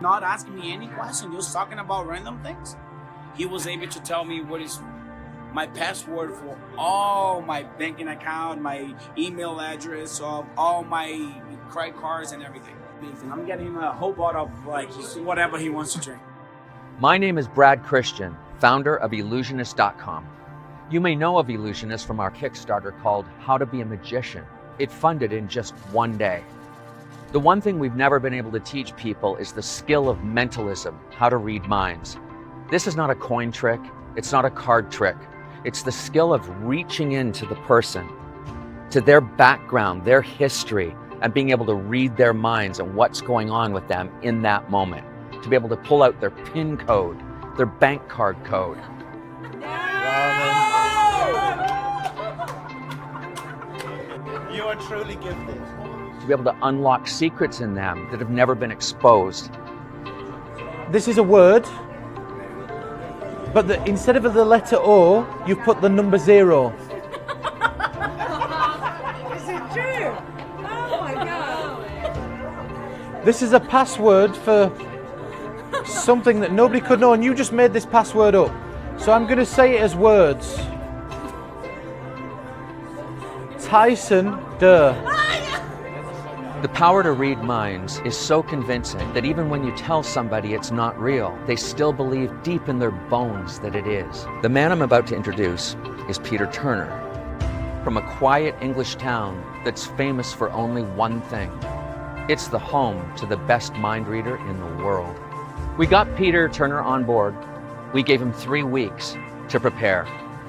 Not asking me any question, just talking about random things. He was able to tell me what is my password for all my banking account, my email address, of all my credit cards and everything. I'm getting him a whole bottle of like whatever he wants to drink. My name is Brad Christian, founder of Illusionist.com. You may know of Illusionist from our Kickstarter called How to Be a Magician. It funded in just one day. The one thing we've never been able to teach people is the skill of mentalism, how to read minds. This is not a coin trick, it's not a card trick. It's the skill of reaching into the person, to their background, their history, and being able to read their minds and what's going on with them in that moment. To be able to pull out their PIN code, their bank card code. You are truly gifted. To be able to unlock secrets in them that have never been exposed. This is a word, but instead of the letter O, you've put the number 0. Is it true? Oh my God. This is a password for something that nobody could know, and you just made this password up. So I'm going to say it as words. Tyson Durr. The power to read minds is so convincing that even when you tell somebody it's not real, they still believe deep in their bones that it is. The man I'm about to introduce is Peter Turner, from a quiet English town that's famous for only one thing. It's the home to the best mind reader in the world. We got Peter Turner on board. We gave him 3 weeks to prepare.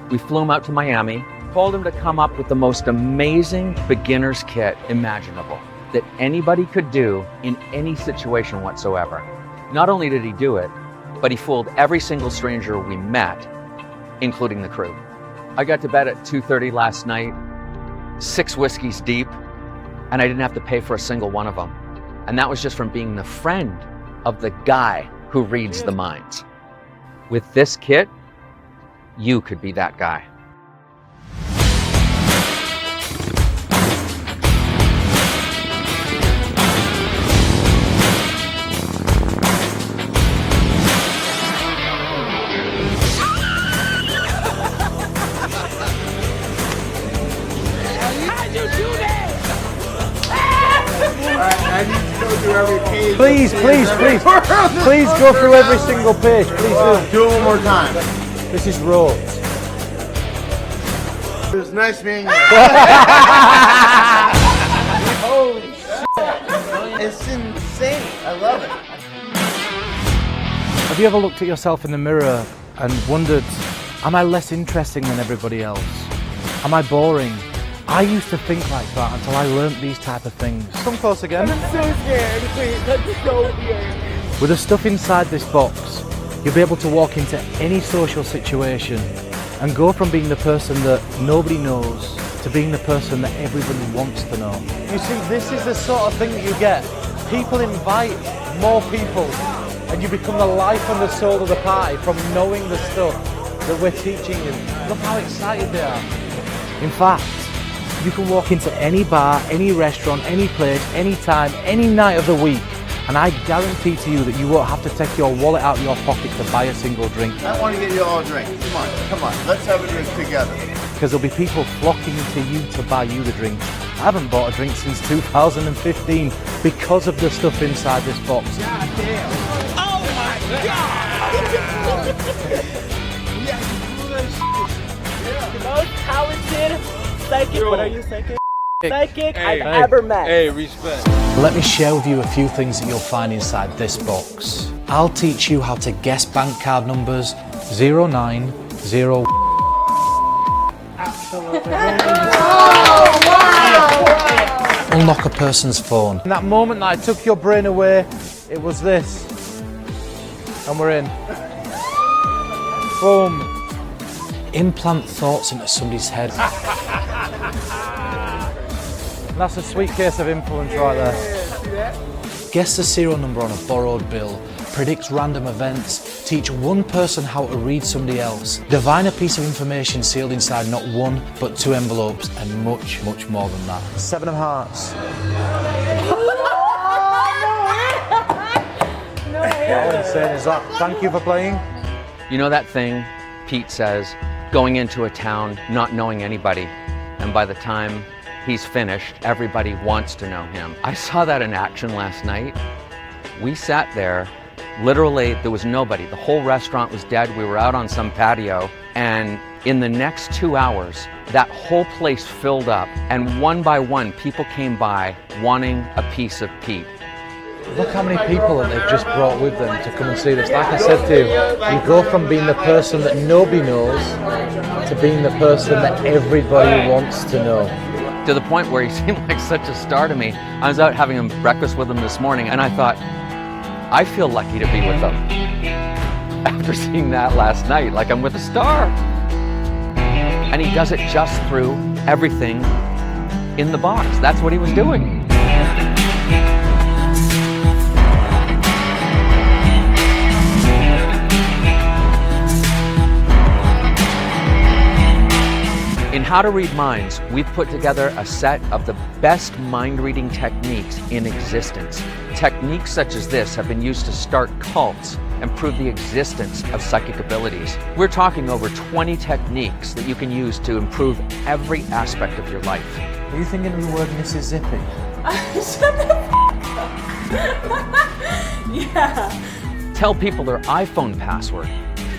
We flew him out to Miami, told him to come up with the most amazing beginner's kit imaginable that anybody could do in any situation whatsoever. Not only did he do it, but he fooled every single stranger we met, including the crew. I got to bed at 2:30 last night, 6 whiskeys deep, and I didn't have to pay for a single one of them. And that was just from being the friend of the guy who reads the minds. With this kit, you could be that guy. Please go through every single page. Please do. Do it one more time. This is raw. It was nice meeting you. Holy shit. It's insane. I love it. Have you ever looked at yourself in the mirror and wondered, am I less interesting than everybody else? Am I boring? I used to think like that until I learnt these type of things. Come close again. I'm so scared. Please, I'm so scared. With the stuff inside this box, you'll be able to walk into any social situation and go from being the person that nobody knows to being the person that everybody wants to know. You see, this is the sort of thing that you get. People invite more people and you become the life and the soul of the party from knowing the stuff that we're teaching you. Look how excited they are. In fact, you can walk into any bar, any restaurant, any place, any time, any night of the week, and I guarantee to you that you won't have to take your wallet out of your pocket to buy a single drink. I want to get you all a drink. Come on. Let's have a drink together. Because there'll be people flocking to you to buy you the drink. I haven't bought a drink since 2015 because of the stuff inside this box. God damn. Oh my God. The most talented psychic, what are you, psychic? Psychic I've ever met. Hey, respect. Let me share with you a few things that you'll find inside this box. I'll teach you how to guess bank card numbers 090. Absolutely. Oh, wow. Unlock a person's phone. In that moment that I took your brain away, it was this. And we're in. Boom. Implant thoughts into somebody's head. That's a sweet case of influence right there. Guess the serial number on a borrowed bill, predict random events, teach one person how to read somebody else, divine a piece of information sealed inside not 1 but 2 envelopes, and much, much more than that. 7 of hearts. All I'm saying is that. Thank you for playing. You know that thing Pete says, going into a town, not knowing anybody, and by the time he's finished, everybody wants to know him. I saw that in action last night. We sat there, literally there was nobody. The whole restaurant was dead. We were out on some patio, and in the next 2 hours, that whole place filled up, and one by one, people came by wanting a piece of Pete. Look how many people that they've just brought with them to come and see this. Like I said to you, you go from being the person that nobody knows to being the person that everybody wants to know. To the point where he seemed like such a star to me. I was out having breakfast with him this morning, and I thought, I feel lucky to be with him. After seeing that last night, like I'm with a star. And he does it just through everything in the box. That's what he was doing. In How to Read Minds, we've put together a set of the best mind-reading techniques in existence. Techniques such as this have been used to start cults and prove the existence of psychic abilities. We're talking over 20 techniques that you can use to improve every aspect of your life. Are you thinking of the word Mississippi? Shut the f*** up. Yeah. Tell people their iPhone password.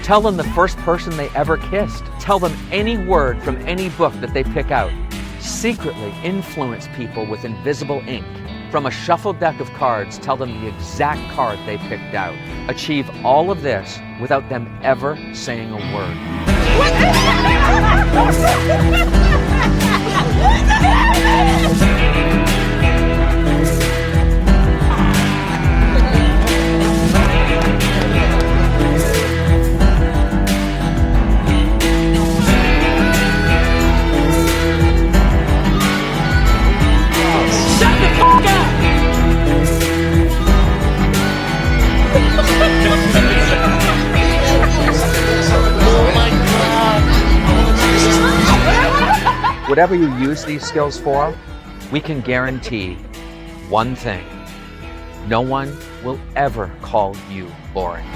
Tell them the first person they ever kissed. Tell them any word from any book that they pick out. Secretly influence people with invisible ink. From a shuffled deck of cards, tell them the exact card they picked out. Achieve all of this without them ever saying a word. Whatever you use these skills for, we can guarantee one thing. No one will ever call you boring.